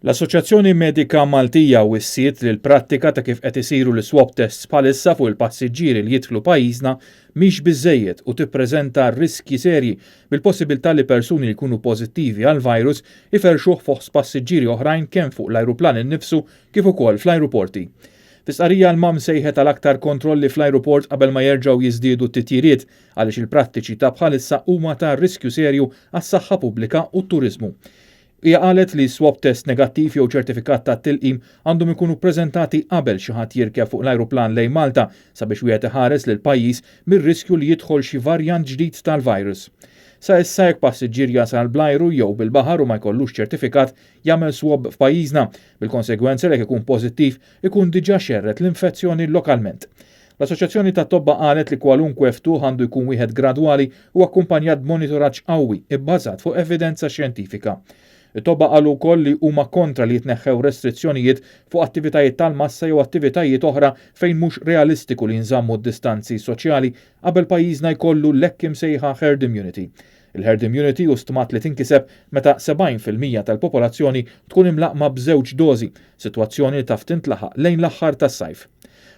L-Assoċjazzjoni Medika Maltija wissiet li l-prattika ta' kif qed isiru l-swab tests bħalissa fuq il-passiġġieri li jidħlu pajjiżna mhix biżżejjed u tippreżenta riskji serji bil-possibilità li persuni li jkunu pożittivi għall-virus iferxuh fost passiġġieri oħrajn kemm fuq l-ajruplan innifsu kif ukoll fl-ajruporti. Fis-qarrija l-mam sejħet għal aktar kontrolli fl-ajruport qabel ma jerġgħu jiżdiedu t-titjiriet għaliex il-prattiċi ta' bħalissa huma ta' riskju serju għas-saħħa pubblika u t-turiżmu. Hija qalet li swab test negattiv jew ċertifikat ta' tilqim għandhom ikunu ppreżentati qabel xi ħadd jirkeb fuq l-ajruplan lejn Malta sabiex wieħed iħares lil pajjiż mir-riskju li jidħol xi varjant ġdid tal-virus. Sa issa jekk passiġġier jasal bl-ajru jew bil-baħar u ma jkollux ċertifikat jagħmel swab f'pajjiżna, bil-konsegwenza li jekk ikun pożittiv ikun diġà xerret l-infezzjoni lokalment. L-Assoċjazzjoni tat-Tobba qalet li kwalunkwe ftuħ għandu jkun wieħed gradwali u akkumpanjat b'monitoraġġ qawwi ibbażat fuq evidenza xjentifika. It-Tobba qalu wkoll li huma kontra li jitneħħew restrizzjonijiet fuq attivitajiet tal-massa jew attivitajiet oħra fejn mhux realistiku li nżammu d-distanzi soċjali qabel pajjiżna jkollu l-hekk imsejħa herd immunity. Il-herd immunity hu stmat li tinkiseb meta 70% tal-popolazzjoni tkun imlaqma b'żewġ dożi, sitwazzjoni li taf tintlaħaq lejn l-aħħar tas-sajf.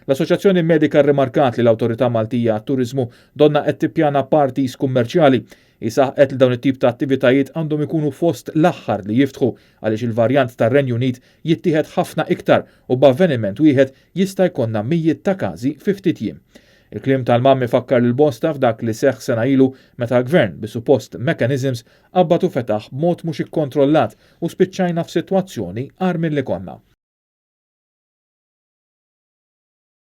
L-Assoċjazzjoni Medika rrimarkat li l-Awtorità Maltija għat-Turiżmu donna qed tippjana parties kummerċjali. Isaħqet li dawn it-tip ta' attivitajiet għandhom ikunu fost l-aħħar li jiftħu għaliex il-varjant tar-Renju Unit jittieħed ħafna iktar u b'avveniment wieħed jista' jkollna mijiet ta' każi fi ftit jiem. Il-kliem tal-mam ifakkar lil bosta f'dak li seħħ sena ilu meta l-Gvern bi suppost mechanisms qabbad u fetaħ b'mod mhux ikkontrollat u spiċċajna f'sitwazzjoni qar milli konna.